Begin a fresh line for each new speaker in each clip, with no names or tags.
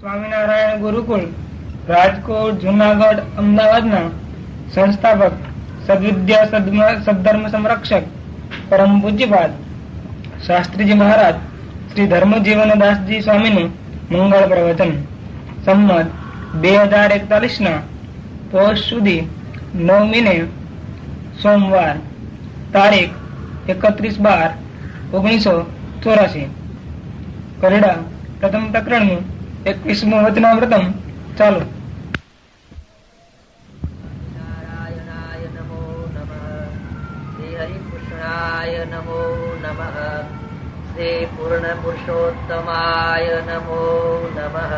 સ્વામિનારાયણ ગુરુકુળ રાજકોટ, જુનાગઢ, અમદાવાદના સંસ્થાપક, સદવિદ્યા સદધર્મ સંરક્ષક, પરમ પૂજ્યપાદ શાસ્ત્રીજી મહારાજ શ્રી ધર્મજીવનદાસજી સ્વામીનું મંગળ પ્રવચન સંમત 2041 પોષ સુધી 9 સોમવાર, તારીખ 31/12/1984. કરડા પ્રથમ પ્રકરણનું 21મું વચનામૃતમ ચાલુ.
નારાયણાય નમો નમઃ. શ્રી હરિકૃષ્ણાય નમો નમઃ. શ્રી પૂર્ણ પુરુષોત્તમાય નમો નમઃ.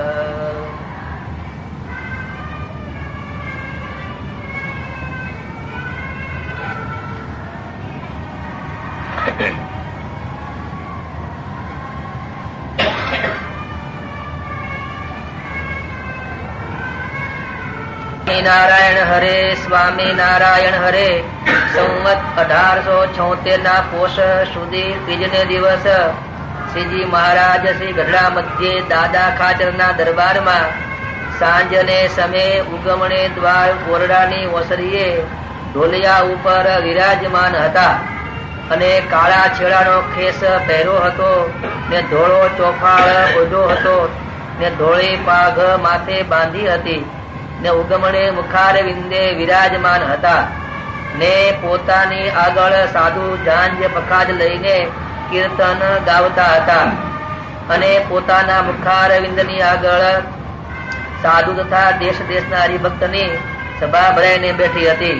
નારાયણ હરે, સ્વામી નારાયણ હરે. સંવત 1876 પોષ સુધી ત્રીજને દિવસ શ્રીજી મહારાજ શ્રી ગઢડા મધ્યે દાદા ખાચરના દરબારમાં સાંજને સમયે ઉગમણે દ્વાર કોરડાની ઓસરીએ ઢોલિયા ઉપર વિરાજમાન હતા અને કાળા છેડાનો ખેસ પહેર્યો હતો ને ધોળો ચોફાળ ઓઢો હતો ને ધોળી પાઘ માથે બાંધી હતી ને ઉગમણે મુખાર વિંદે વિરાજમાન હતા ને પોતાની આગળ સાધુ જાંજ પખાજ લઈને કીર્તન ગાવતા હતા અને પોતાના મુખાર વિંદની આગળ સાધુ તથા દેશ દેશના હરિભક્તની સભા ભરાઈને બેઠી હતી.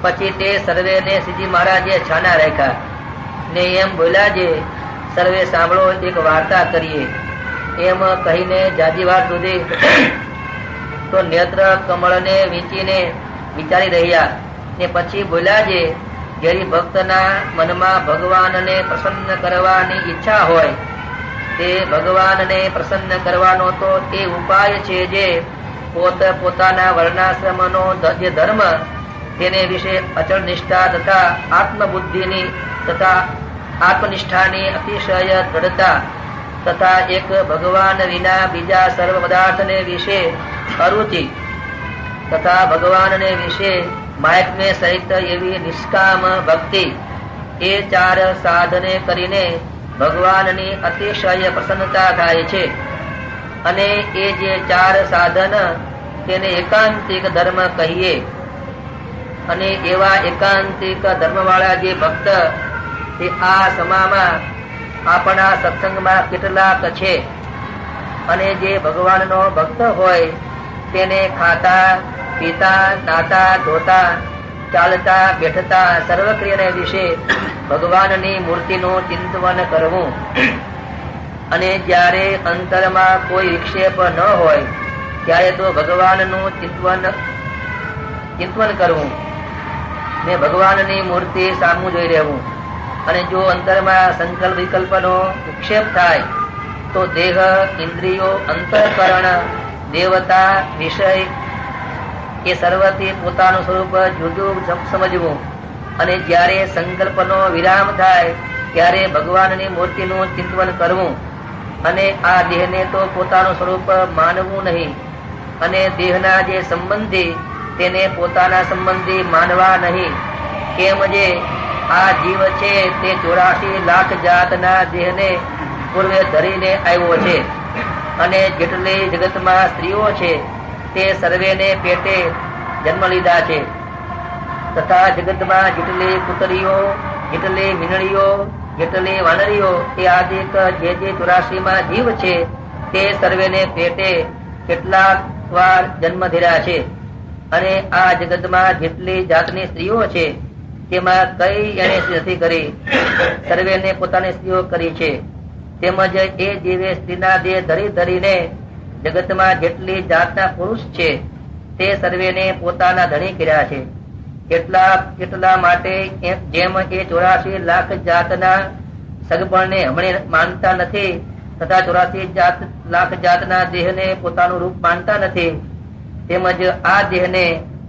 પછી તે સર્વેને શ્રીજી મહારાજે છાના રાખ્યા ને એમ બોલ્યા જે સર્વે સાંભળો, એક વાર્તા કરીએ. એમ કહીને જાજી વાર સુધી તો નેત્ર કમળને વીંચીને વિચારી રહ્યા ને પછી બોલ્યા જે જેરી ભક્તના મનમાં ભગવાનને પ્રસન્ન કરવાની ઈચ્છા હોય તે ભગવાનને પ્રસન્ન કરવાનો તો એ ઉપાય છે જે પોતાના વર્ણાશ્રમનો જે ધર્મ તેને વિશે અચળ નિષ્ઠા તથા આત્મબુદ્ધિની તથા આત્મનિષ્ઠાની અતિશય દ્રઢતા તથા એક ભગવાન વિના બીજા સર્વ પદાર્થને વિશે અરુચિ તથા ભગવાનને વિશે માયકને સહિત એવી નિષ્કામ ભક્તિ, એ ચાર સાધને કરીને ભગવાનની અતિશય પ્રસન્નતા થાય છે. અને એ જે ચાર સાધન તેને એકાંતિક ધર્મ કહીએ. અને એવા એકાંતિક ધર્મવાળા જે ભક્ત તે આ સમામાં આપણા સત્સંગમાં કેટલાક છે. અને જે ભગવાનનો ભક્ત હોય તેને ખાતા પીતા નાતા ધોતા ચાલતા બેઠતા સર્વ ક્રિયાને વિશે ભગવાનની મૂર્તિનું ચિંતન કરવું અને જ્યારે અંતરમાં કોઈ વિક્ષેપ ન હોય ત્યારે તો ભગવાનનું ચિંતન કરવું ને ભગવાનની મૂર્તિ સામું જોઈ રહેવું. અને જો અંતરમાં સંકલ્પ વિકલ્પનો વિક્ષેપ થાય તો દેહ, ઇન્દ્રિયો, અંતઃકરણ, દેવતા, વિષય એ સર્વથી પોતાનું સ્વરૂપ જુદું સમજવું. અને જ્યારે સંકલ્પનો વિરામ થાય ત્યારે ભગવાનની મૂર્તિનું ચિંતન કરવું. અને આ દેહને તો પોતાનું સ્વરૂપ માનવું નહીં અને દેહના જે સંબંધી તેને પોતાના સંબંધી માનવા નહીં. કેમ જે આ જીવ છે તે 84 લાખ જાતના દેહને પૂર્વે ધરીને આવ્યો છે. અને જેટલી જગતમાં સ્ત્રીઓ છે તે સર્વેને પેટે જન્મ લીધા છે. તથા જગતમાં જેટલી પુતરીઓ, જેટલી મીનડીઓ, જેટલી વાનરીઓ એ આદિક જે 84 જીવ છે તે સર્વેને પેટે કેટલાક વાર જન્મ ધર્યા છે. અને આ જગતમાં જેટલી જાતની સ્ત્રીઓ છે તેમાં કઈ એને નથી કરી, સર્વેને પોતાની સ્ત્રીઓ કરી છે. તેમજ એ જીવે સ્ત્રીના દેહ ધરી ધરીને જગતમાં જેટલી જાતના પુરુષ છે તે સર્વેને પોતાના ધણી કર્યા છે. એટલા માટે જેમ એ 84 લાખ જાતના સગપણને હમણે માનતા નથી તથા 84 લાખ જાતના દેહને પોતાનું રૂપ માનતા નથી, તેમજ આ દેહને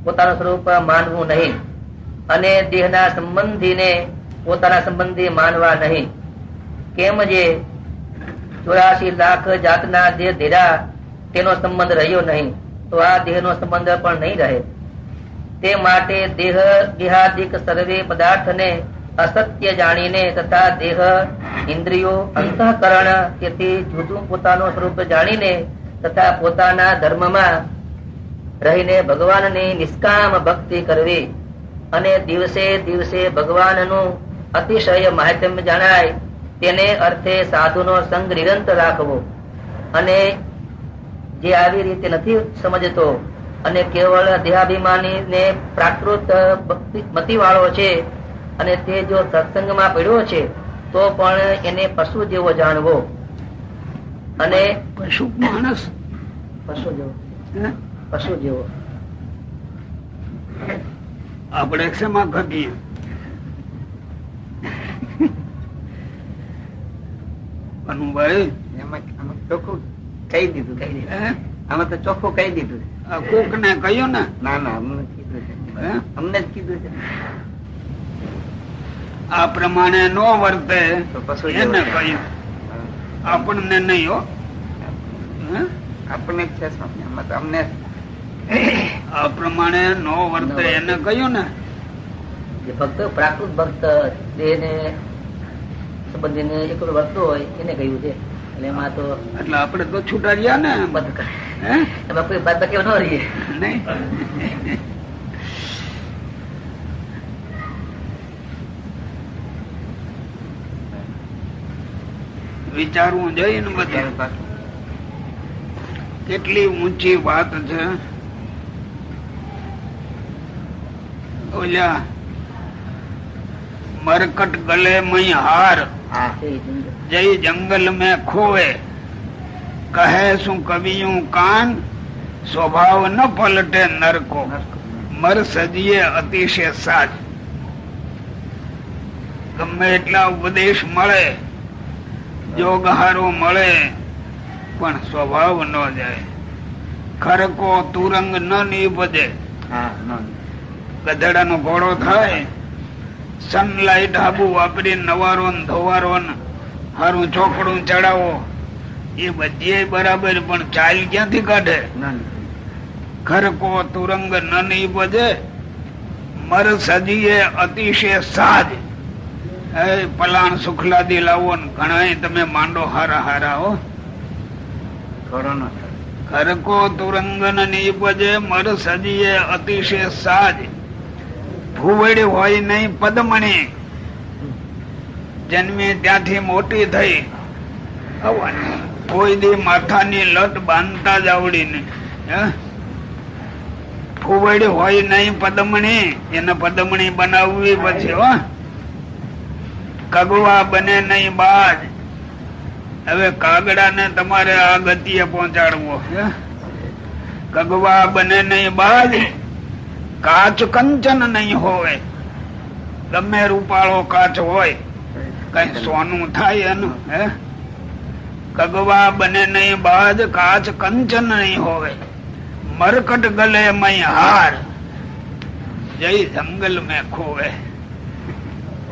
પોતાનું સ્વરૂપ માનવું નહીં અને દેહના સંબંધીને પોતાના સંબંધી માનવા નહીં. કેમ જે 84 લાખ જાતના જે ધીરા તેનો સંબંધ રહ્યો નહીં તો આ દેહનો સંબંધ પણ નહીં રહે. તે માટે દેહાદિક સર્વે પદાર્થને અસત્ય જાણીને તથા દેહ ઇન્દ્રિયો અંતઃકરણ તેથી જુદું પોતાનું સ્વરૂપ જાણીને તથા પોતાના ધર્મમાં રહીને ભગવાનની નિષ્કામ ભક્તિ કરવી અને દિવસે દિવસે ભગવાનનું અતિશય મહાત્મ્ય જણાય તેને અર્થે સાધુનો સંગ નિરંતર રાખવો. અને જે આવી રીતે નથી સમજતો અને કેવળ દેહાભિમાની ને પ્રાકૃત મતિ વાળો છે અને તે જો સત્સંગમાં પડ્યો છે તો પણ એને પશુ જેવો જાણવો. અને
પશુ માણસ
પશુ જેવો પશુ જેવો
આપણે ક્ષમા કરીએ. ભાઈ
ચોખ્ખું કહી દીધું આમાં તો ચોખ્ખું કહી દીધું.
કોક ને કહ્યું ને
ના ના અમને કીધું છે, અમને જ કીધું છે.
આ પ્રમાણે નો વર્તે
તો પશુ
એને
જેવો.
કહ્યું, આપણને નહીં હો. હે?
આપણને જ છે સ્વામી, આમાં તો અમને
આ પ્રમાણે નો વર્તે એને કહ્યું ને.
જે ભક્ત પ્રાકૃત ભક્ત દેહને સંબંધીને એકલો વર્તતો હોય એને કહ્યું છે. એટલે એમાં તો
એટલે આપણે તો છૂટા રહ્યા ને.
બંધ કરે.
હે?
એમાં કોઈ બાદ બાકી ન રહીએ.
નહીં વિચારવું જોઈએ ને બધું. કેટલી ઊંચી વાત છે. ઓલા મરકટ ગલે મય હાર
હા
જય જંગલ में खोवे કહે શું કવિયું કાન સ્વભાવ ન પલટે નરકો મર સજીએ અતિશય સાજ. ગમે એટલા ઉપદેશ મળે યોગહારો મળે પણ સ્વભાવ ન જાય. ખરકો તુરંગ ન નીપજે.
હા
ગધેડાનો ઘોડો થાય, સનલાઇટ આબુ વાપરી નવારો ને ધોવારો ને હારું ચોકડું ચડાવો એ બધી બરાબર પણ ચાલ ક્યાંથી કાઢે. ખરકો તુરંગ ન નીપજે મર સજીએ અતિશય સાજ. એ પલાણ સુખલાદી લાવો ને ઘણા તમે માંડો હારા હારા હો.
થોડો નો
ખરકો તુરંગ ન નીપજે મર સજીએ અતિશય સાજ. ભૂવડી હોય નહીં પદમણી જન્મી ત્યાંથી મોટી થઈ કોઈ દી માથાની લટ બાંધતા જ આવડી ને. ફૂવડી હોય નહીં પદમણી એને પદમણી બનાવવી પછી હો. કગવા બને નહીં બાજ. હવે કાગડા ને તમારે આ ગતિએ પહોંચાડવો. કગવા બને નહીં બાજ કાચ કંચન નહીં હોય. ગમે રૂપાળો કાચ હોય કઈ સોનું થાય એનું. હે કગવા બને નહીં બાજ કાચ કંચન નહીં હોય. મરકટ ગલે મય હાર જય જંગલ મેં ખોવે.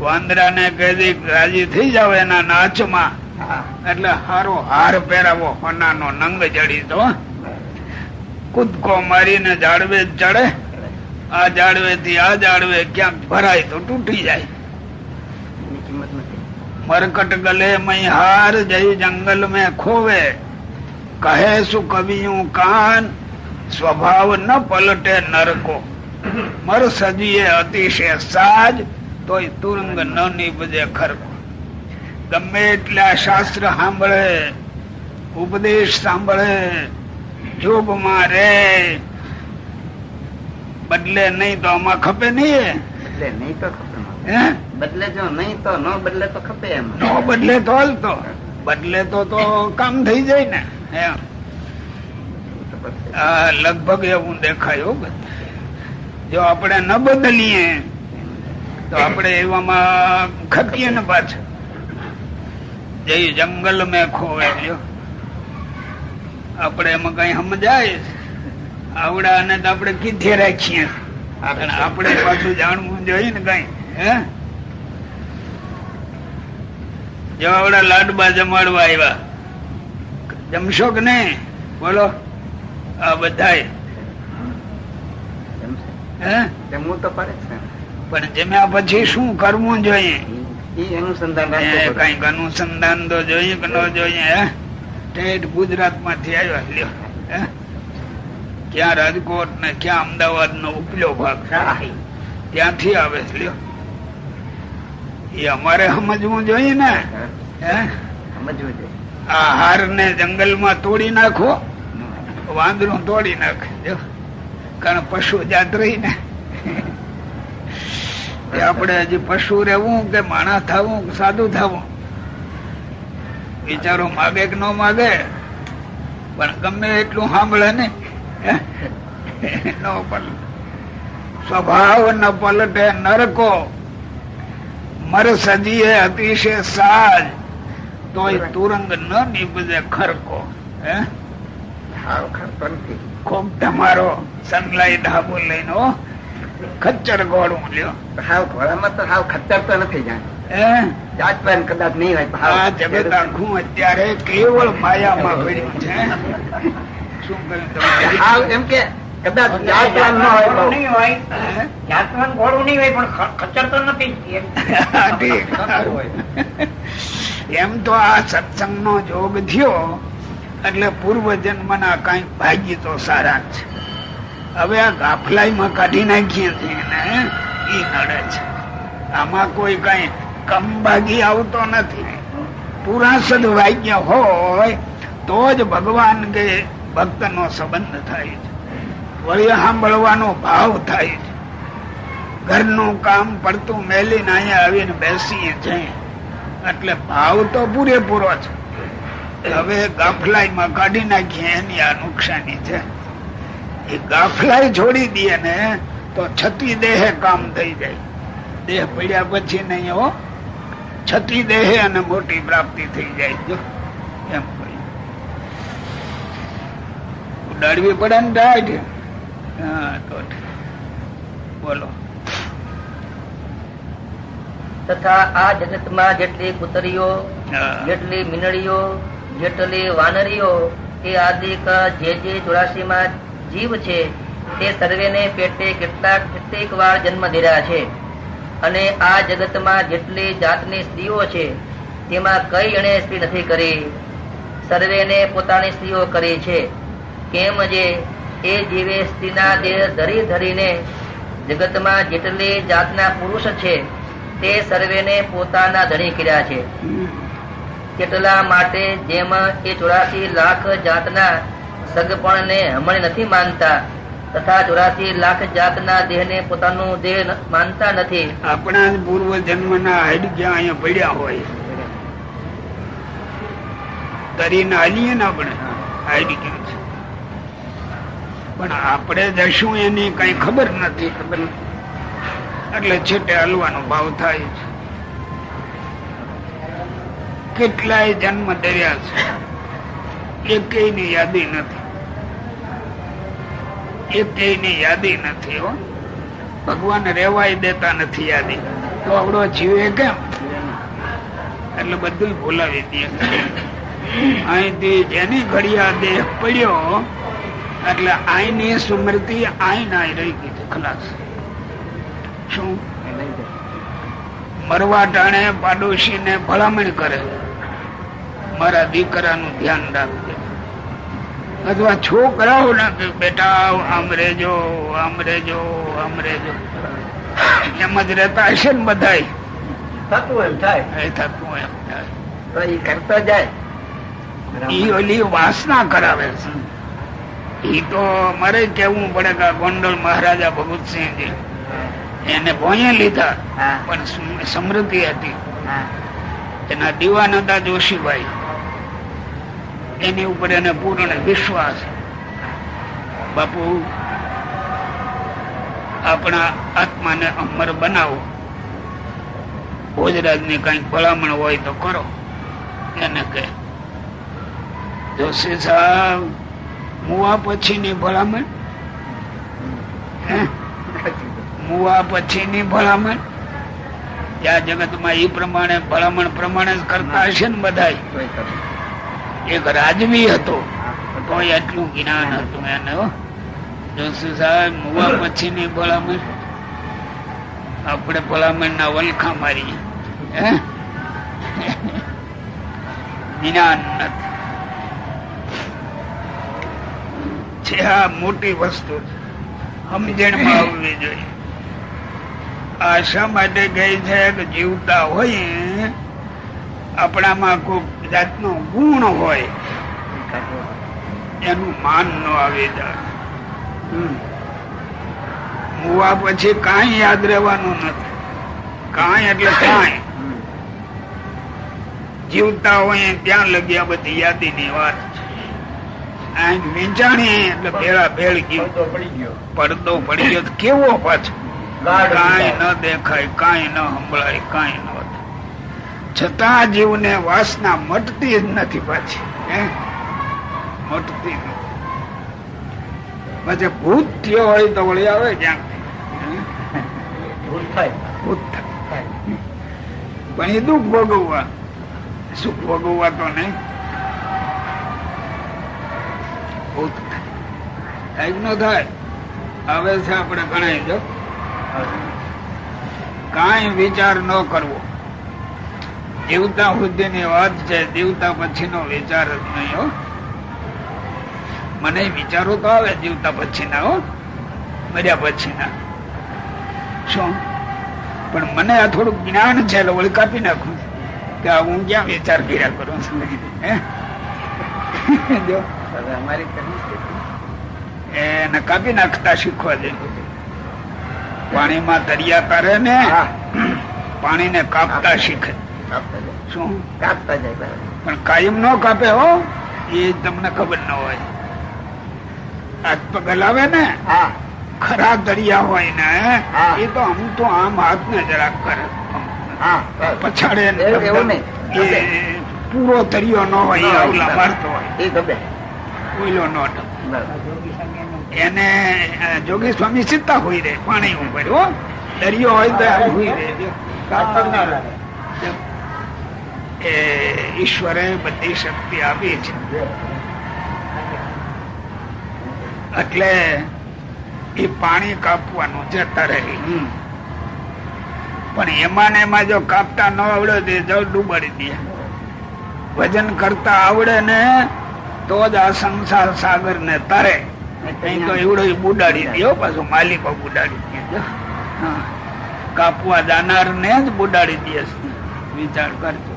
વાંદરા ને કદી રાજી થઈ જાવ એના નાચમાં એટલે હારો હાર પહેરાવો હોનાનો નંગ જડી તો કૂદકો મારીને જાળવે ચડે. આ જાળવે થી આ જાળવે ક્યાંક ભરાય તો તૂટી જાય.
કિંમત નથી.
મરકટ ગલે મય હાર જય જંગલ મેં ખોવે કહે શું કવિયું કાન સ્વભાવ ન પલટે નરકો મર સજીએ અતિશય સાજ તોય તુરંગ ન નીપજે ખરકો. ગમે એટલા શાસ્ત્ર સાંભળે ઉપદેશ સાંભળે જોબમાં રે બદલે નહીં તો આમાં ખપે નહીં.
બદલે નહીં તો ખપે.
હે
બદલે જો નહીં તો ન બદલે તો ખપે એમ.
નો બદલે તો હાલતો બદલે તો કામ થઈ જાય ને. એમ લગભગ એવું દેખાયું. જો આપણે ન બદલીએ તો આપણે એવામાં ખપીએ ને પાછળ. જય જંગલ મેં ખોવે. આપણે એમાં કઈ સમજાય આવડા ને તો આપણે કીધે રાખીએ. આપણે પાછું જાણવું જોઈએ ને કઈ. હે જો આવડા લાડબા જમાડવા આવ્યા જમશો કે નહીં બોલો. આ બધાય
એમ છે.
હે
જમવું તો પડે જ
પણ જમ્યા પછી શું કરવું જોઈએ?
ને એ અનુસંધાન
એ
રાખવું પડે.
કઈક અનુસંધાન તો જોઈએ કે ન જોઈએ? હે ઠેઠ ગુજરાત માંથી આવ્યા લ્યો. હે ક્યાં રાજકોટ ને ક્યાં અમદાવાદ નો ઉપલો ભાગ ત્યાંથી આવે છે લ્યો. એ અમારે સમજવું જોઈએ ને. હે
સમજવું જોઈએ.
આ હાર ને જંગલ માં તોડી નાખો, વાંદરું તોડી નાખે જો. કારણ પશુ જાત રહી ને. એ આપણે હજી પશુ રહેવું કે માણસ થવું કે સાદું થવું, વિચારો માગે કે ન માગે, પણ ગમે એટલું સાંભળે ને સ્વભાવ ન પલટે નરકો, મર સજીએ અતિશય સાજ, તોય તુરંગ ન નીપજે ખરકો. હે
હાવ ખરતો નથી.
ખૂબ તમારો સનલાઈટ હાબુ લઈને ખચ્ચર ગોળું લ્યો.
હાવ ઘોડામાં તો હાવ ખચ્ચર તો નથી જાણ.
હે
જાતવાન કદાચ નહીં હોય પણ
આ
હાવ
જગત આખું અત્યારે કેવળ માયામાં પડ્યું છે. શું કર્યું તમે?
હાવ એમ કે કદાચ જાતવાન ન હોય બહુ.
નહીં હોય, જાતવાન ઘોડું નહીં હોય પણ ખચ્ચર તો નથી જ.
હા, ઠીક. એમ તો આ સત્સંગ નો જોગ થયો એટલે પૂર્વ જન્મ ના કઈ ભાગ્ય તો સારા છે. હવે આ ગાફલાઈ માં કાઢી નાખીએ છીએ ને ઈ નડે છે. આમાં કોઈ કઈ કમભાગી આવતો નથી. પૂરા સદભાગ્ય હોય તો જ ભગવાન કે ભક્ત નો સંબંધ થાય છે, વળી સાંભળવાનો ભાવ થાય છે. ઘરનું કામ પડતું મેલીને અહીંયા આવીને બેસીએ છીએ એટલે ભાવ તો પૂરેપૂરો છે. હવે ગાફલાઈ માં કાઢી નાખીએ એની આ નુકસાની છે. એ ગાફલાઈ છોડી દે ને તો છતી દેહે કામ થઈ જાય. દેહ પડ્યા પછી નહીં હો, છતી દેહે અને મોટી પ્રાપ્તિ થઈ જાય. જો એમ ઉડાડવી પડે ને ડાઢ. હા તો બોલો.
તથા આ જગતમાં જેટલી કુતરીઓ,
હા.
જેટલી મીનડીઓ, જેટલી વાનરીઓ, એ આદિક જે 84 માં જીવ છે તે સર્વેને પેટે કેટલીક વાર જન્મ ધર્યા છે. અને આ જગતમાં જેટલી જાતની સ્ત્રીઓ છે તેમાં કઈ એણે સ્ત્રી નથી કરી, સર્વેને પોતાની સ્ત્રીઓ કરી છે. કેમ જે એ જીવે સ્ત્રીના દેહ ધરી ધરીને જગતમાં જેટલી જાતના પુરુષ છે તે સર્વેને પોતાના ધણી કર્યા છે. કેટલા માટે જેમ એ 84 લાખ જાતના સગપણને હમણે નથી માનતા, તથા 84 લાખ જાતના દેહને પોતાનું દેહ માનતા નથી.
આપણા જ પૂર્વ જન્મ ના હાડક્યા અહીંયા પડ્યા હોય, તરીને હાલીએ ને આપણે હાડક્યા છે, પણ આપણે જશું એની કઈ ખબર નથી. એટલે છેટે હલવાનો ભાવ થાય છે. કેટલાય જન્મ ધર્યા છે, એકેય ની યાદી નથી, એકેય ની યાદી નથી. હો ભગવાન રેવાય દેતા નથી યાદી, તો આવડો જીવે કેમ? એટલે બધું ભૂલાવી દે. અહીંથી જેની ઘડિયા દેહ પડ્યો એટલે આઈની સ્મૃતિ આઈ ના રહી ગઈ, ખલાસ. શું મરવા ટાણે પાડોશી ને ભલામણ કરે, મારા દીકરાનું ધ્યાન રાખજે, અથવા છોકરાઓ ને કે બેટા આમ રેજો, આમ રેજો, આમ રેજો. એમ જ રહેતા હશે ને બધા.
થતું એમ થાય,
એ થતું એમ થાય.
તો એ કરતો જાય.
ઈ ઓલી વાસના કરાવે છે. ઈ તો મારે કેવું પડે કે ગોંડલ મહારાજા ભગતસિંહજી એને ભોંયે લીધા,
હા.
પણ સમૃદ્ધિ હતી.
હા.
એના દીવાન હતા જોશીભાઈ, એની ઉપર એને પૂર્ણ વિશ્વાસ. બાપુ આપણા આત્માને અમર બનાવો, ભોજરાજ ની કઈક ભલામણ હોય તો કરો. એને કહે જોશી સાહેબ મુવા પછી ની ભલામણ, મુવા પછી ની ભલામણ. આ જગત માં એ પ્રમાણે ભલામણ પ્રમાણે જ કરતા હશે ને બધા. એક રાજવી હતો, કોઈ એટલું જ્ઞાન હતું એને. જોશી સાહેબ મુવા પછી ની ભલામણ આપણે ભલામણ ના વલખા મારીએ. જ્ઞાન નથી છે. આ મોટી વસ્તુ સમજણમાં આવવી જોઈએ. આ શા માટે ગઈ છે કે જીવતા હોય આપણામાં કોઈ જાતનો ગુણ હોય એનું માન ન આવી જાય. મુવા પછી કાંઈ યાદ રહેવાનું નથી. કાંઈ એટલે કાંઈ જીવતા હોય ત્યાં લગી આ બધી યાદી ની વાત છે. વેચાણી એટલે ભેળા ભેળ ગયું, પડદો પડી ગયો. કેવો પાછો કાંઈ ન દેખાય, કાંઈ ન સંભળાય, કાંઈ ન છતાં જીવને વાસના મટતી જ નથી પાછી. મટતી નથી. પછી ભૂત થયો હોય તો વળી આવે ક્યાંક ભૂત થાય. પણ એ દુઃખ ભોગવવા, સુખ ભોગવવા તો નહીં. ભૂત થાય ન થાય. હવે છે આપણે ગણાય જો કાંઈ વિચાર ન કરવો. જીવતા સુધી ની વાત છે. જીવતા પછી નો વિચાર જ નહીં. હો મને વિચારો તો આવે જીવતા પછી ના. હો મર્યા પછી ના શું, પણ મને આ થોડુંક જ્ઞાન છે એટલે વળી કાપી નાખું કે હું ક્યાં વિચાર કર્યા કરું છું. જો એને કાપી નાખતા શીખવા જોઈએ. પાણીમાં દરિયા તારે ને પાણી ને કાપતા શીખે. શું કાપતા જાય પણ કાયમ ન કાપે. હો એ તમને ખબર ન હોય. હાથ પગ હલાવે ને ખરા દરિયા હોય ને એ તો આમ તો આમ હાથ ને જરાક કરે પછાડે. પૂરો દરિયો ન હોય આવલા મારતો હોય ઓઈલો નો. એને જોગી સ્વામી સીતા હોય રે પાણી ઉપર. હો દરિયો હોય તો આમ હોય રે. એ ઈશ્વરે બધી શક્તિ આપી છે એટલે એ પાણી કાપવાનું જતા રહે. પણ એમાં ને એમાં જો કાપતા ન આવડે તો જળ ડૂબાડી દે. વજન કરતા આવડે ને તો જ આ સંસાર સાગર ને તરે. તો એવડો બુડાડી દે. પાછું માલિકો બુડાડી દે. કાપવા જાનાર ને જ બુડાડી દે. વિચાર કરજો.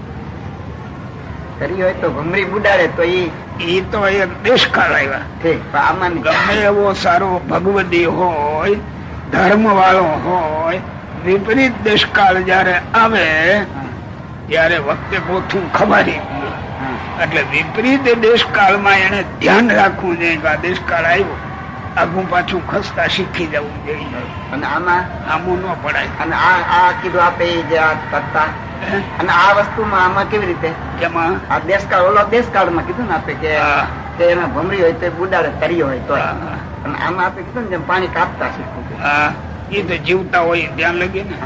હોય તો ભમરી બુડાડે તો
એ તો એક દેશકાળ આવ્યા. ગમે એવો સારો ભગવદી હોય, ધર્મ વાળો હોય, વિપરીત દેશકાળ જયારે આવે ત્યારે વખતે પોથું ખબારી દે. એટલે વિપરીત દેશકાળમાં એને ધ્યાન રાખવું જોઈએ કે આ દેશકાળ આવ્યો, આગું પાછું ખસતા શીખી જવું જોઈએ.
અને આમાં
આમું ન પડાય.
અને આ કીધું આપે જે આ કરતા અને આ વસ્તુમાં આમાં કેવી રીતે
કેમાં
આ દેશકાળ ઓલો દેશકાળ માં કીધું ને આપે કે એમાં ભમરી હોય તો બુડાડે તરી હોય તો. અને આમાં આપે કીધું ને જેમ પાણી કાપતા શીખવું.
એ તો જીવતા હોય ધ્યાન લગે ને.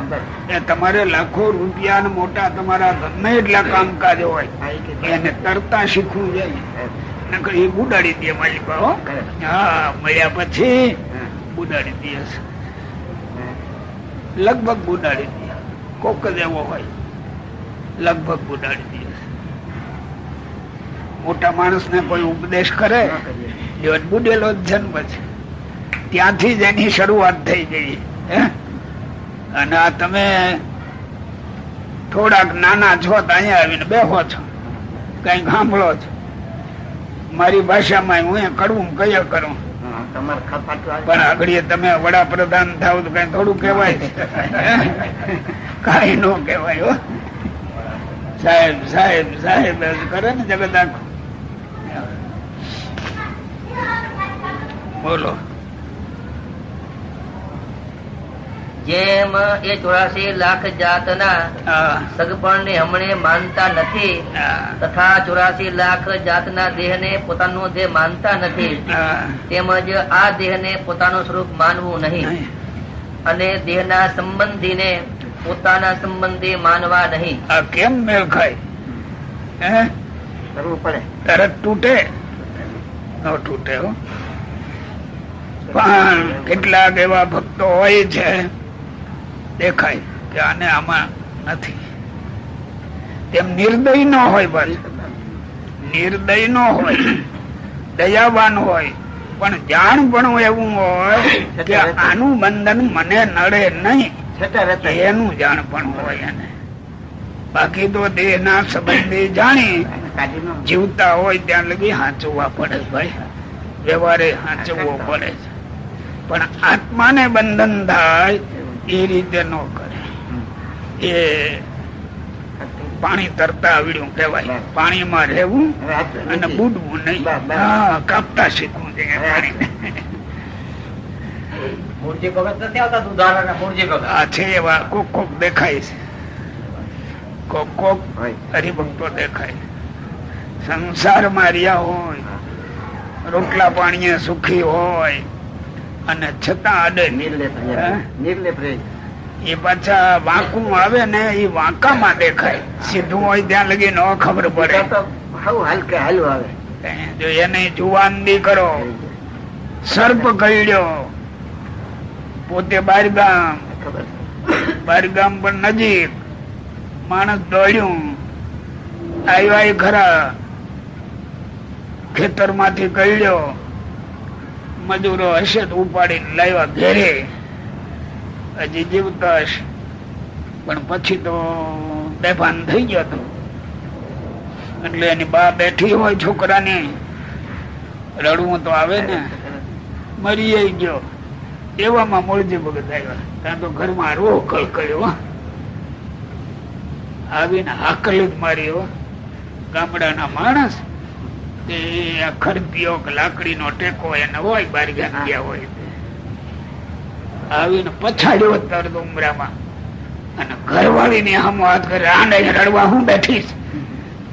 તમારે લાખો રૂપિયા મોટા તમારા ગમે એટલા કામકાજ હોય એને તરતા શીખવું જોઈએ. એ બુડાડી દે માલિક. હા મળ્યા પછી બુડાડી દે. લગભગ બુડાડી દે. કોક જ એવો હોય લગભગ બુડાડી દે. મોટા માણસ ને કોઈ ઉપદેશ કરે બુડેલો જ જન્મ છે. ત્યાંથી જ એની શરૂઆત થઈ ગઈ. અને આ તમે થોડાક નાના છો તો અહીંયા આવીને બેહો છો, કઈ સાંભળો છો. મારી ભાષામાં હું કડવું કયા કરું. પણ આગળ તમે વડાપ્રધાન થાવ તો કઈ થોડું કેવાય. કઈ ન કેવાય. સાહેબ સાહેબ સાહેબ કરે ને જગત આખું. બોલો.
જેમ એ 84 લાખ જાતના સગપણ ને હમણે માનતા નથી તથા 84 લાખ જાતના દેહ ને પોતાનો દેહ માનતા નથી, તેમજ આ દેહ ને પોતાનું સ્વરૂપ માનવું નહીં અને દેહના સંબંધી ને પોતાના સંબંધી માનવા નહીં.
આ કેમ મેળ ખાય? કરવું પડે. તરત તૂટે. ન તૂટે હો. પણ કેટલાક એવા ભક્તો હોય છે દેખાય કે આને આમાં નથી, તેમ નિર્દય ન હોય, બસ નિર્દય ન હોય, દયાવાન હોય, પણ જાણપણું એવું હોય કે આનું બંધન મને નડે નહીં, એનું જાણપણું હોય એને. બાકી તો દેહ ના સંબંધી જાણી જીવતા હોય ત્યાં લગી હાંચવવા પડે ભાઈ, વ્યવહારે હાંચવવો પડે છે. પણ આત્માને બંધન થાય એ રીતે ન કરે. એ પાણી તરતા આવડ્યું કેવાય, પાણીમાં રહેવું અને બુડવું નહીં, કાપતા શીખવું જોઈએ પાણીને. આ છે એવા કોક કોક દેખાય છે, કોક કોક હરિભક્તો દેખાય. સંસારમાં રહ્યા હોય, રોટલા પાણીએ સુખી હોય અને છતાં અડે નિર્લેપ રહે. એ પાછા વાંકું આવે ને એ વાંકામાં દેખાય, સીધું હોય ત્યાં લગી ન ખબર પડે. જો એને જુવાનદી કરો, સર્પ કરડ્યો, પોતે બારગામ પણ નજીક, માણસ દોડ્યું આવ્યા ખરા, ખેતર માંથી કરડ્યો, મજૂરો હશે તો ઉપાડીને લાવ્યા ઘેરે, હજી જીવતા હશે, પણ પછી તો બેભાન થઈ ગયો હતો. એટલે એની બા બેઠી હોય છોકરાની, રડવું તો આવે ને, મરી ગયો. એવામાં મૂળજી ભગત આવ્યા, ત્યાં તો ઘરમાં રોહ કળકળ્યો, આવીને હાકલી જ મારી. ગામડાના માણસ તે ખરપીઓ કે લાકડીનો ટેકો એને હોય, બાર ગયા હોય, આવીને પછાડ્યો તરત ઉમરામાં, અને ઘરવાળી ની સામો હાથ કરે, આંડે રડવા હું બેઠીશ.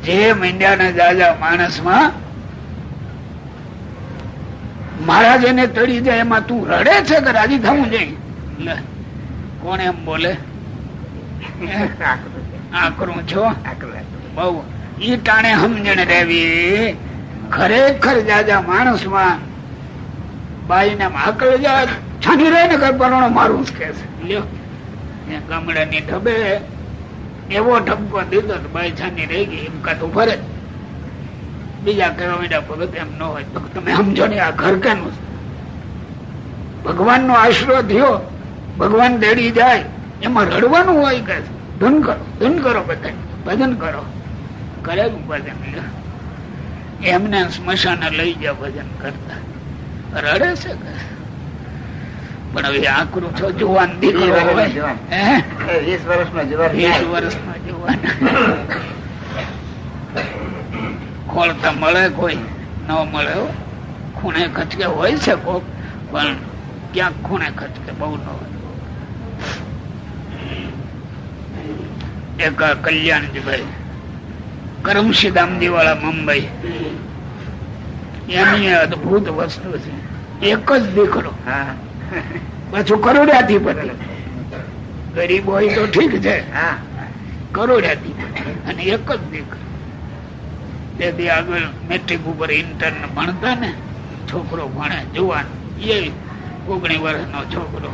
જે મીંડ્યાના જાજા માણસમાં મહારાજ એને તળી જાય, એમાં તું રડે છે કે રાજી થવું જોઈએ? કોણ એમ બોલે? આકરું છો બહુ. ઈ ટાણે સમજણ રહેવી. ખરેખર જાજા માણસ માં બાઈ ને હાકલ જાય, છાની રહે ને કઈ પરોણો મારું જ કે છે. લ્યો ગામડા ની ઢબે એવો ઠપકો દીધો તો બાઈ છાની રહી ગઈ, એમ કાતું ફરે. બીજા કહેવા માંડ્યા ભગત એમ ન હોય, તમે સમજો ને આ ઘર કેનું? ભગવાન નો આશરો થયો, ભગવાન દેડી જાય, એમાં રડવાનું હોય કે ધન કરો બધા, ભજન કરો. કરે ભજન, એમને સ્મશાને લઈ ગયા ભજન કરતા, રડે છે કે. પણ હવે આકરું છો, જુવાન દીકરો હોય,
20 વર્ષનો જુવાન,
ખોલતા મળે કોઈ ન મળે, ખૂણે ખચકે હોય છે કોક, પણ ક્યાંક ખૂણે ખચકે બહુ ન હોય. એક કલ્યાણજીભાઈ કરમશીદામજી વાળા મુંબઈ, એની અદભુત વસ્તુ છે. એક જ દીકરો, પાછું કરોડ્યાધિપતિ. ગરીબ હોય તો ઠીક છે, કરોડ્યાધિપતિ, અને એક જ દીકરો. તેથી આગળ મેટ્રિક ઉપર ઇન્ટર ભણતા ને, છોકરો ભણે જુવાન, એ 19 વર્ષનો છોકરો.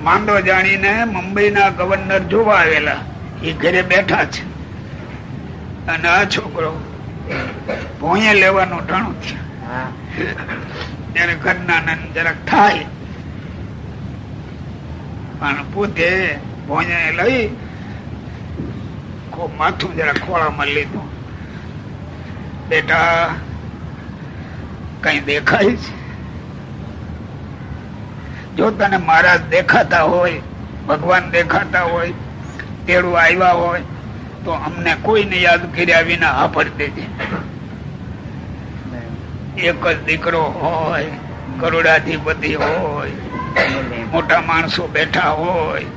માંદો જાણીને મુંબઈ ના ગવર્નર જોવા આવેલા, એ ઘરે બેઠા છે, અને આ છોકરો ભોંયે લેવાનું ટાણું થયું. ત્યારે ઘરના જરાક થાય, પણ પોતે ભોંયે લઈ માથું જરા ખોળામાં લીધું. બેટા કઈ દેખાય છે? જો તને મહારાજ દેખાતા હોય, ભગવાન દેખાતા હોય, તેડું આવ્યા હોય, તો અમને કોઈને યાદ કર્યા વિના હા પડી દેજે. એક જ દીકરો હોય, કરોડાધિપતિ હોય, મોટા માણસો બેઠા હોય,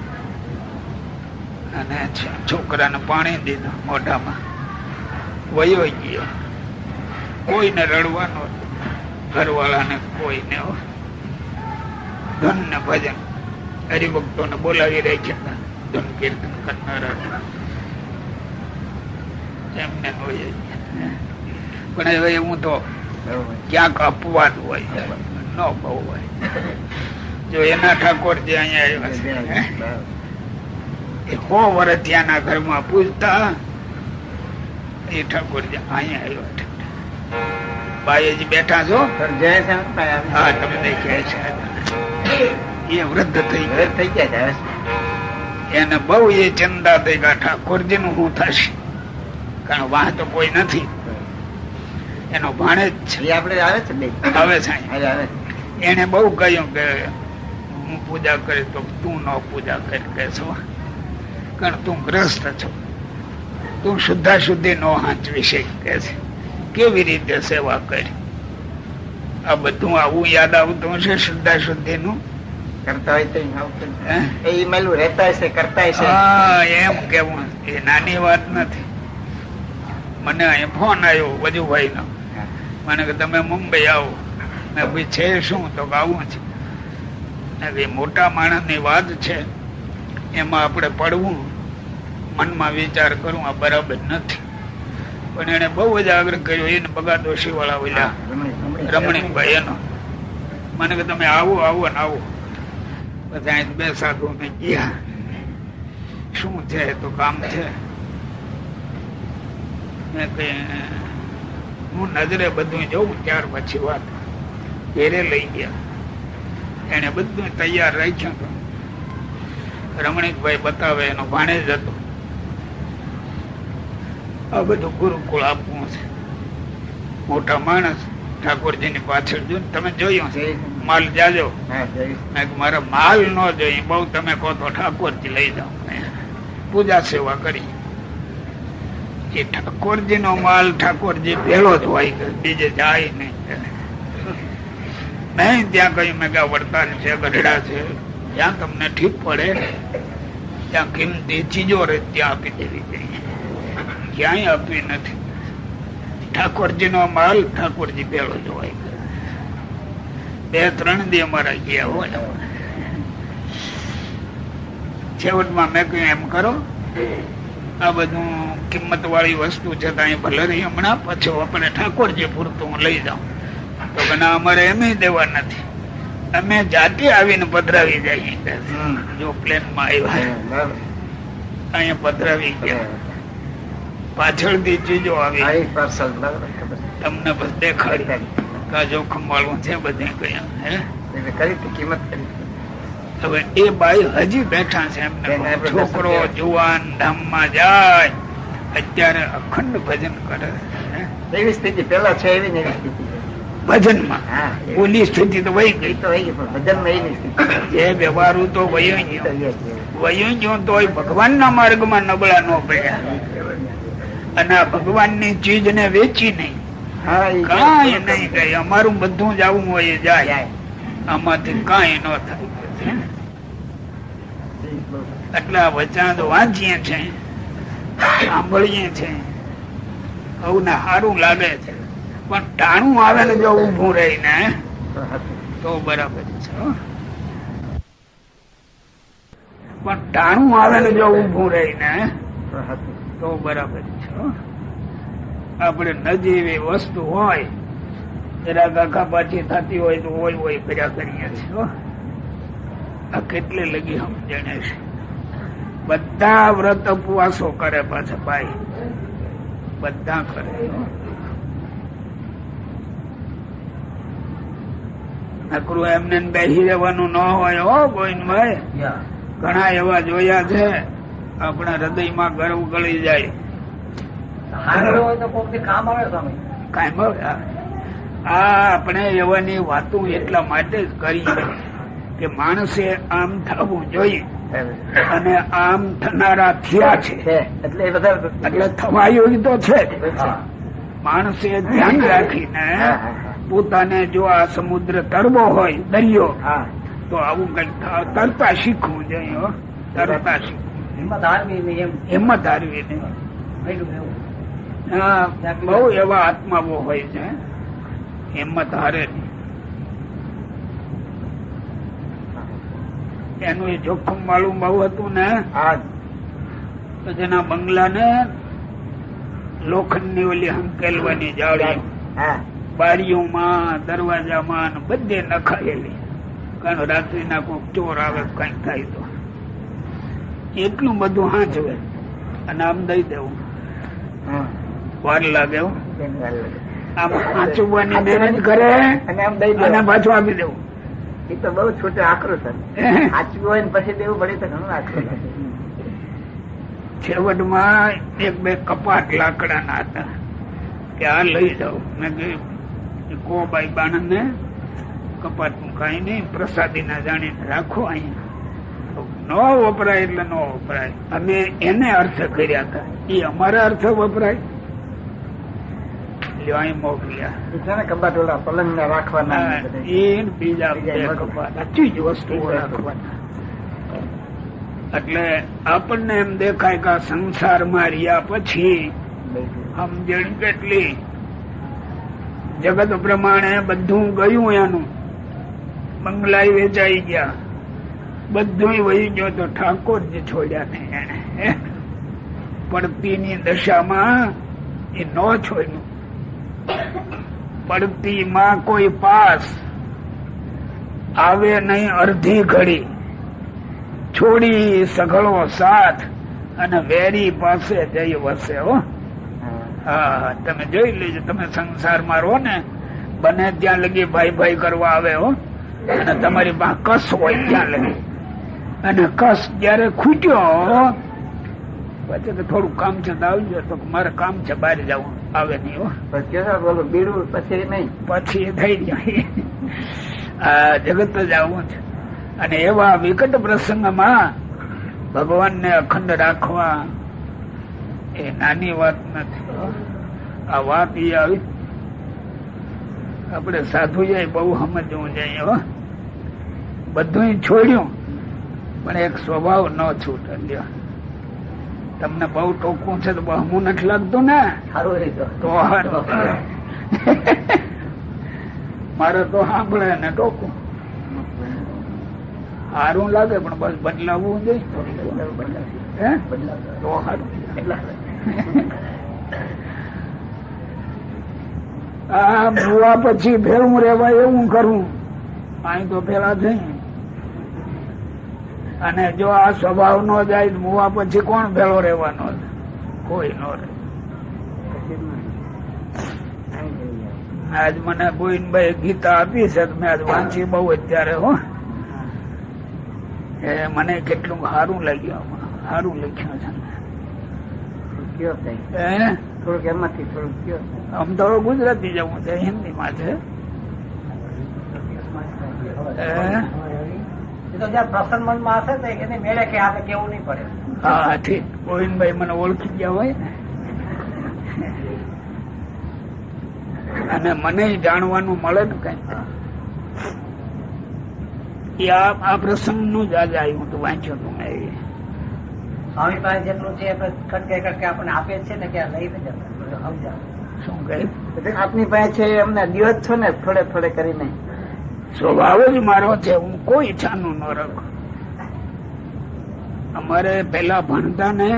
અને છોકરાને પાણી દીધું મોઢામાં, વયો ગયો. કોઈને રડવાનો, ઘરવાળાને કોઈને. ધન ને ભજન હરિભક્તો ને બોલાવી રાખ્યા, ધન કીર્તન કરનારા, એમને પણ હવે હું તો
બરોબર.
ક્યાંક અપવાદ હોય ન બહુ હોય. જો એના ઠાકોરજી અહીંયા આવ્યા છે, એ 100 વર્ષ ત્યાંના ઘરમાં પૂજતા, એ ઠાકોરજી અહીંયા આવ્યા છે. બાઈજી બેઠા છો?
સર જય છે ને ભાઈ,
હા, તમને કહે છે એ વૃદ્ધ થઈ ગયા.
થઈ ગયા છે.
એને બહુ એ ચિંતા થઈ ગયા ઠાકોરજી નું શું થશે, કારણ વાહ તો કોઈ નથી. એનો ભાણે જ છે,
એ આપણે આવે છે બે
આવે છે અહીંયા.
અરે આવે.
એને બહુ કહ્યું કે હું પૂજા કરી તો તું ન પૂજા કરી કે છો, કારણ તું ગ્રસ્ત છો, તું શુદ્ધા શુદ્ધિ નો હાંચવી શકે કે છે. કેવી રીતે સેવા કરી? આ બધું આવું યાદ આવતું હશે શુદ્ધા શુદ્ધિ નું.
કરતા હોય તો આવતું
હે?
એ મેલું રહેતા હશે, કરતા હશે.
હા, એમ કેવું એ નાની વાત નથી. મને અહીં ફોન આવ્યો વજુભાઈ નો, મને કે તમે મુંબઈ આવો. મેં ભાઈ છે શું? તો આવું છે. એ મોટા માણસ ની વાત છે, એમાં આપણે પડવું, મનમાં વિચાર કરવું આ બરાબર નથી. પણ એને બહુ જ આગ્રહ કર્યો. એને બગાદોશી વાળા ઓલા રમણીકભાઈ એનો, મને કે તમે આવો આવો ને આવો. પછી અહીં 2 સાધુ ને ગયા. શું છે? તો કામ છે. મેં કઈ હું નજરે બધું જોઉં ત્યાર પછી વાત. ઘેરે લઈ ગયા. એને બધું તૈયાર રાખ્યું હતું. રમણીકભાઈ બતાવે, એનો ભાણેજ હતો. આ બધું ગુરુકુળ આપવું છે. મોટા માણસ ઠાકોરજી ની પાછળ જો તમે જોયું છે, માલ જાજો.
હા, જય.
મેં કીધું મારે માલ ન જોઈએ, બહુ તમે કહો તો ઠાકોરજી લઈ જાઓ, પૂજા સેવા કરી. એ ઠાકોરજી નો માલ ઠાકોરજી પેલો જ હોય, બીજે જાય નહીં. નહીં ત્યાં કઈ મેં ક્યાં વડતાલ છે, ગઢડા છે, જ્યાં તમને ઠીક પડે ત્યાં કિંમતી ચીજો રહે ત્યાં આપી દેવી જોઈએ. ક્યાંય આપવી નથી. ઠાકોરજી નો માલ ઠાકોરજી પેલો જ હોય. 2-3 દી અમારા ગયા હોય. છેવટમાં મેં કહ્યું એમ કરો, આ બધું કિંમત વાળી વસ્તુ છે તો અહીં ભલે રહી હમણાં, પછી આપણે ઠાકોરજી પૂરતું હું લઈ જાઉં. તો કે ના, અમારે એમ દેવા નથી, અમે જાતે આવીને પધરાવી જઈએ. જો પ્લેન માં આવ્યા અહીંયા પધરાવી ગયા, પાછળથી ચીજો આવી તમને બસ દેખાડી કા જોખમ વાળું છે બધે ગયા. હે
કિંમત કરી.
હવે એ બાઈ હજી બેઠા છે. એમને છોકરો જુવાન ધામમાં જાય, અત્યારે અખંડ ભજન કરે.
એવી સ્થિતિ પેલા છે, એવી ને એવી સ્થિતિ
ભજનમાં ઓલી સ્થિતિ તો વહી ગઈ.
તો એવી પણ ભજનમાં એવી સ્થિતિ.
જે વ્યવહારું તો વયો ગયો તોય ભગવાન ના માર્ગમાં નબળા ન પડ્યા. અને આ ભગવાન ની ચીજ ને વેચી નહીં, કઈ નહીં કઈ. અમારું બધું જ આવું હોય જાય, આમાંથી કઈ ન થાય. એટલે આ વચન વાંચીએ છે, સાંભળીએ છે, આવું ને સારું લાગે છે. પણ ટાણું આવે ને જો ઉભું રહીને તો બરાબર છે. પણ ટાણું આવે ને જો ઉભું રહીને તો બરાબર છે. આપણે નજીવી વસ્તુ હોય જરા કાકા પાછી થતી હોય તો હોય કર્યા કરીએ છીએ. આ કેટલે લગી સમજણે છે. બધા વ્રત ઉપવાસો કરે પાછા ભાઈ, બધા કરે. નકરું એમને બેસી રહેવાનું ન હોય. હો ગોવિંદભાઈ, ઘણા એવા જોયા છે, આપણા હૃદયમાં ગર્વ ગળી જાય. કાયમ આ આપણે એવાની વાતો એટલા માટે જ કરી કે માણસે આમ થવું જોઈએ, અને આમ થનારા થયા છે. એટલે થવાયું તો છે. માણસે ધ્યાન રાખીને પોતાને જો આ સમુદ્ર તરવો હોય, દરિયો, તો આવું કઈક તરતા શીખવું જોઈએ. તરતા શીખવું, હિંમત હારવી નહીં. બહુ એવા આત્માઓ હોય છે હિંમત હારે નહીં. એનું એ જોખમ વાળું બહુ હતું ને, તો જેના બંગલા ને લોખંડ ની ઓલી હંકેલવાની જાળી
હા
બારીઓમાં દરવાજામાં બધે નખાયેલી, કારણ રાત્રિના કોઈક ચોર આવે કઈક થાય તો એટલું બધું હાંચવે અને આમ દઈ દેવું. વાર લાગે આમ હાંચવવાની મહેનત કરે
અને આમ દઈ
અને પાછું આપી દેવું.
એ તો બહુ છૂટું આકરું છે. સાચું હોય ને પછી દેવું પડે તો ઘણું આકરું છે.
છેવટમાં એક બે કપાટ લાકડાના હતા કે આ લઈ જાઓ. મેં કહ્યું કોબાઈ બાણંદ ને કપાટ નું કઈ નઈ, પ્રસાદી ના જાણીને રાખો અહીંયા, ન વપરાય એટલે ન વપરાય. અમે એને અર્થ કર્યા હતા, એ અમારા અર્થ વપરાય. અહીં મોકલ્યા
કબાટ ઓલા પલંગ ને રાખવાના
એ બીજા કપાટ ચીજ વસ્તુઓ રાખવાના. એટલે આપણને એમ દેખાય કે સંસારમાં રહ્યા પછી સમજણ કેટલી, જગત પ્રમાણે બધું ગયું, એનું બંગલા વેચાઈ ગયા, બધું વહી ગયો તો ઠાકોર જ છોડ્યા ને એને પડતી ની દશામાં એ ન છોડ્યું. પડતી માં કોઈ પાસ આવે નહીં, અડધી ઘડી છોડી સઘળો સાથ અને વેરી પાસે જઈ વસે. હો હા, તમે જોઈ લેજો. તમે સંસારમાં રહો ને, બને ત્યાં લગી ભાઈ ભાઈ કરવા આવે. હો અને તમારી પાસે કસ હોય ત્યાં લગી, અને કસ જયારે ખૂટ્યો પછી કે થોડું કામ છે તો આવજો, તો મારે કામ છે બહાર જવું, આવે નહીં. હો
બોલો બીડું પછી નહીં, પછી
થઈ જાય. આ જગત જ આવું છે. અને એવા વિકટ પ્રસંગમાં ભગવાન ને અખંડ રાખવા એ નાની વાત નથી. આ વાત એ આવી આપણે સાધુ જાય બહુ સમજવું જોઈએ. હો બધું છોડ્યું પણ એક સ્વભાવ ન છૂટે. તમને બહુ ટોકવું છે તો બહુ નથી લાગતું ને, તો સારું. મારે તો સાંભળે ને ટોકું સારું લાગે, પણ બસ બદલાવવું જોઈએ તો સારું. આ મુવા પછી ભેળું રેવાય એવું કરું, અહીં તો પેલા થઈ. અને જો આ સ્વભાવ નો જાય મુવા પછી કોણ ભેળો રહેવાનો? કોઈ નો રહે. આજ મને ગોવિંદભાઈ ગીતા આપી છે, મેં આજ વાંચી બહુ અત્યારે. હો એ મને કેટલું સારું લાગ્યું, સારું લખ્યું છે.
થોડુંક એમાંથી થોડુંક કયો.
આમ થોડું ગુજરાતી જવું છે, હિન્દી માં છે.
પ્રસન્ન મનમાં હશે તો એને મેળે કે આપણે કેવું નહીં પડે.
હા ઠીક, ગોવિંદભાઈ મને ઓળખી ગયા હોય ને, અને મને જાણવાનું મળે ને કઈ. આ પ્રસંગ નું જ આજે આવ્યું હતું, વાંચ્યું હતું મેં.
સ્વામી પાસે જેટલું છે કટકે કટકે આપણને આપે છે ને, કે લઈને જતા.
શું કહે
આપની પાસે છે અમને દિવસ છો ને, થોડે થોડે કરીને.
સ્વભાવ જ મારો છે, હું કોઈ છાનું ન રાખું. અમારે પેલા ભણતા ને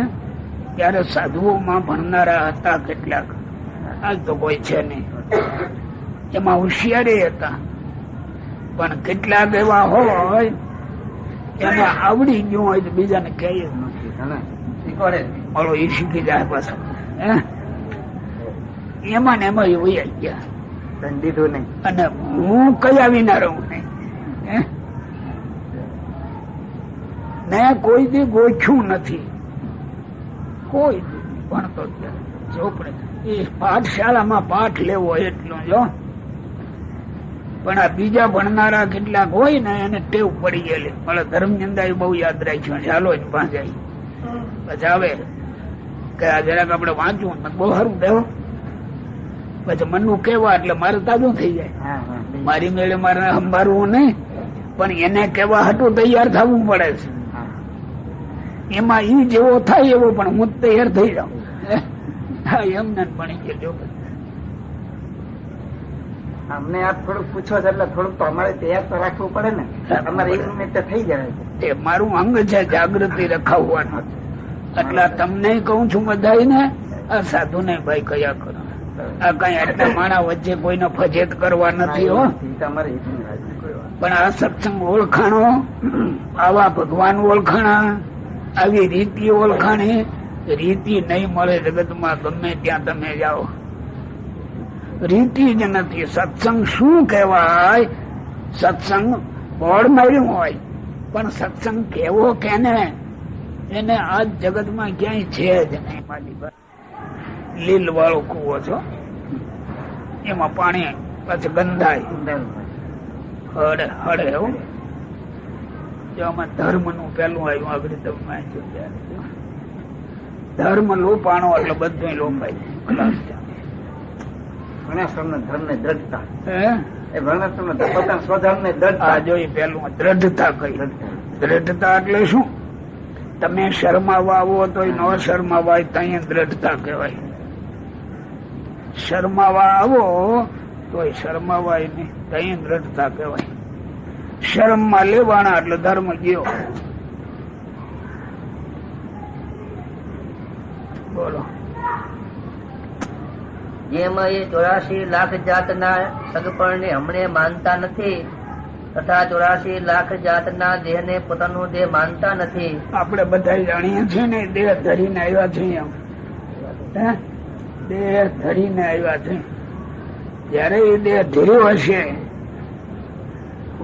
ત્યારે સાધુઓમાં ભણનારા હતા કેટલાક, આજ તો કોઈ છે નહીં. એમાં હોશિયારી હતા, પણ કેટલાક એવા હોય એને આવડી ગયું હોય તો બીજાને કહે જ નથી, મળો એ શીખી જાય પાછું. એમાં ને એમાં વહી ગયા.
દીધું નહીં. અને
હું કયા વિના રહું નહીં ને, કોઈ દી ગોખ્યું નથી, કોઈ દી ભણતો ચોપડે. એ પાઠશાળામાં પાઠ લેવો એટલું જો, પણ આ બીજા ભણનારા કેટલાક હોય ને એને ટેવ પડી ગયેલી. મને ધર્મચંદા બહુ યાદ રાખ્યું, ચાલો જ પાસે પછી આવે કે આ જરાક આપડે વાંચવું, બહુ સારું દેવો. પછી મનનું કેવા એટલે મારે તાજું થઈ જાય. મારી મેળે મારે સંભાળવું નહીં, પણ એને કેવા હાટું તૈયાર થવું પડે છે. એમાં ઈ જેવો થાય એવો, પણ હું તૈયાર થઈ જાઉં. એમને ભણી ગયો.
અમને આ થોડુંક પૂછો છો એટલે થોડુંક તો અમારે તૈયાર તો રાખવું પડે ને. અમારે એ નિમિત્તે થઈ જાય છે.
મારું અંગ છે જાગૃતિ રખાવવાનું. એટલે તમને કહું છું બધાને આ સાધુ ને ભાઈ કયા કરો, આ કઈ આટલા માણા વચ્ચે કોઈને ફજેત કરવા નથી હો.
તમારે હિતની વાત છે, કોઈ વાત.
પણ આ સત્સંગ ઓળખાણો, આવા ભગવાન ઓળખાણા, આવી રીતિ ઓળખાણી. રીતિ નહીં મળે જગતમાં ગમે ત્યાં તમે જાઓ, રીતિ જ નથી. સત્સંગ શું કહેવાય? સત્સંગ બોર્ડ માર્યું હોય, પણ સત્સંગ કેવો કેને એને આ જગતમાં ક્યાંય છે જ નહીં. મારી લીલ વાળો કૂવો છો, એમાં પાણી પછી ગંધાય, હળે હળે એવું. જો આમાં ધર્મ નું પેલું આવ્યું, આગળ તમે વાંચ્યું ત્યારે ધર્મ લોપાણો એટલે બધું લોપાય.
વર્ણાશ્રમનો ધર્મ ને દ્રઢતા,
હે
એ વર્ણાશ્રમનો પોતાના સ્વધર્મ ને દ્રઢતા.
આ જો પેલું દ્રઢતા કહી. દ્રઢતા એટલે શું? તમે શરમાવા આવો તો ન શરમાવાય, ત્યાં દ્રઢતા કહેવાય. શરમાવા આવો તો શરમાવાય નહીં, ત્યાં દ્રઢતા કહેવાય. શરમ માં લેવાના એટલે ધર્મ ગયો. બોલો.
જેમ એ 84 લાખ જાતના સગપણને હમણે માનતા નથી, તથા 84 લાખ જાતના દેહને પોતાનો દેહ માનતા નથી.
આપણે બધા જાણીએ છીએ ને, દેહ ધરીને આવ્યા છીએ એમ. હે? દેહ ધરીને આવ્યા છે. જયારે એ દેહ ધીર્યો હશે,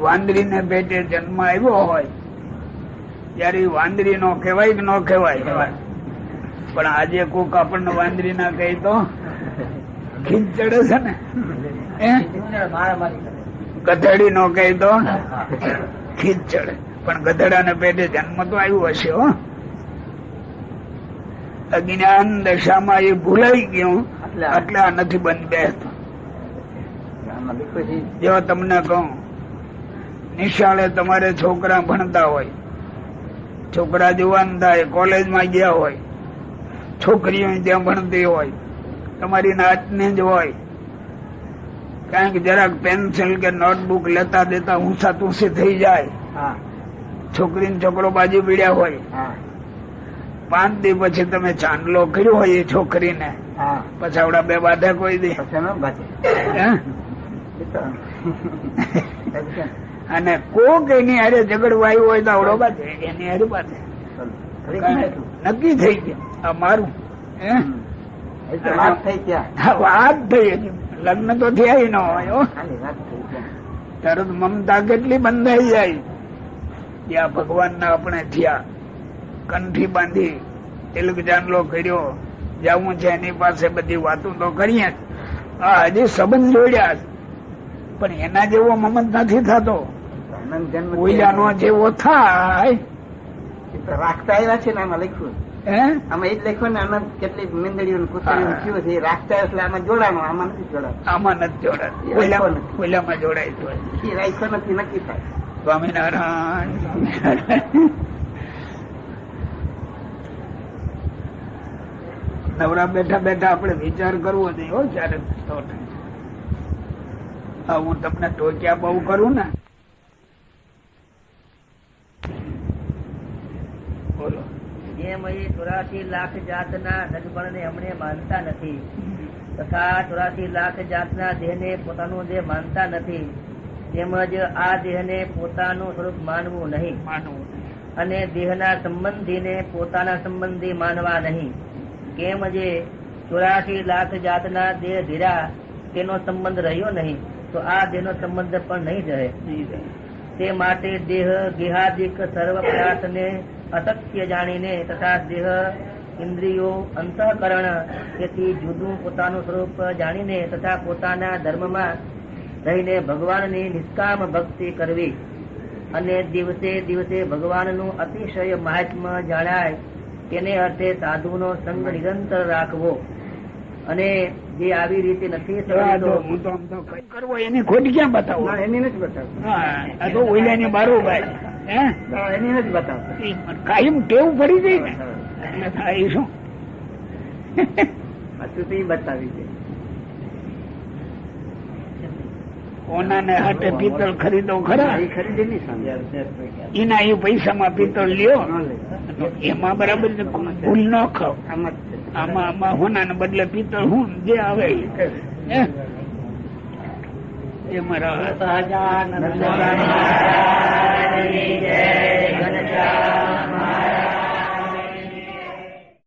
વાંદરીને પેટે જન્મ આવ્યો હોય ત્યારે વાંદરી નો કહેવાય કે ન કહેવાય? પણ આજે કોક આપણને વાંદરી ના કહી તો ખીજ ચડે છે ને. ગધેડી નો કહી તો ખીજ ચડે. પણ ગધેડા ને પેટે જન્મ તો આવ્યું હશે હો. અજ્ઞાન દશામાં એ ભૂલાઈ ગયું એટલે આ નથી બંધ બેસતો. જો તમને કહું, નિશાળે તમારે છોકરા ભણતા હોય, છોકરા જુવાન થાય, કોલેજમાં ગયા હોય, છોકરીઓ ત્યાં ભણતી હોય, તમારી નાતની જ હોય, કારણ કે જરાક પેન્સિલ કે નોટબુક લેતા દેતા ઊંચા તુસી થઈ જાય, છોકરી છોકરો બાજુ પીડ્યા હોય, 5 દી પછી તમે ચાંદલો કર્યો હોય એ છોકરીને, પછી આવડા બે બાધા કોઈ દે અને કોક એની હારે ઝઘડવાયું હોય તો આવડો બાધે, એની હારે બાધે. નક્કી થઈ ગયું આ મારું. વાત થઈ, લગ્ન તો થયા ન હોય. તરત મમતા કેટલી બંધાઈ જાય. ત્યાં ભગવાન ના આપણે થયા, કંઠી બાંધી, તિલક ચાંદલો કર્યો, જવું છે એની પાસે, બધી વાતો તો કરીએ. હા, હજી સંબંધ જોડ્યા, પણ એના જેવો મમત નથી થતો. ઓઈલાનો જેવો થાય
રાખતા આવ્યા છે ને આમાં લખ્યું. આમાં એ જ લખ્યું ને, આમાં કેટલી મીંદડીઓ કુતરીઓ થયું છે, રાખતા એટલે આમાં જોડાણો, આમાં નથી જોડાતો.
આમાં નથી જોડાતો, ઓઈલામાં જોડાય તો
એ રાખ્યો નથી, નક્કી થાય.
સ્વામિનારાયણ. નવરા બેઠા બેઠા આપણે વિચાર કરવો જોઈએ હો. ક્યારેક હું તમને ટોક્યા બહુ કરું ને. બોલો.
જેમ એ 84 લાખ જાતના સગપણને હમણે માનતા નથી, તથા 84 લાખ જાતના દેહને પોતાનો દેહ માનતા નથી, તેમજ આ દેહને પોતાનું સ્વરૂપ માનવું નહીં, અને દેહના સંબંધીને પોતાના સંબંધી માનવા નહીં. કેમ જે 84 લાખ જાતના દેહ ધીરા, તેનો સંબંધ રહ્યો નહીં, તો આ દેહનો સંબંધ પણ નહીં રહે. તે માટે દેહ ગેહાદિક સર્વ પદાર્થને અસત્ય જાણીને, તથા દેહ ઇન્દ્રિયો અંતઃકરણ તેથી જુદું પોતાનું સ્વરૂપ જાણીને, તથા પોતાના ધર્મમાં રહીને ભગવાનની નિષ્કામ ભક્તિ કરવી, અને દિવસે દિવસે ભગવાનનું અતિશય મહાત્મ્ય જણાય, તેને અર્થે સાધુનો સંગ નિરંતર રાખવો. અને જે આવી રીતે નથી
કરવો એની ખોટ ક્યાં બતાવો?
એની નથી બતાવતો.
આ તો ઓઈલાની બારોબાર
એની નથી બતાવતો.
કાયમ ટેવું પડી જાય ને, એટલે થાય શું?
હજુ તો બતાવી છે.
ઓના ને હાથે પિત્તળ ખરીદો ખરા,
એ ખરીદે નહીં.
એના એ પૈસામાં પિત્તળ લ્યો, એમાં બરાબર ભૂલ ન ખાવ.
આમાં
આમાં હોના ને બદલે પિત્તળ હું જે આવે એ મારા
સહજાનંદ સ્વામી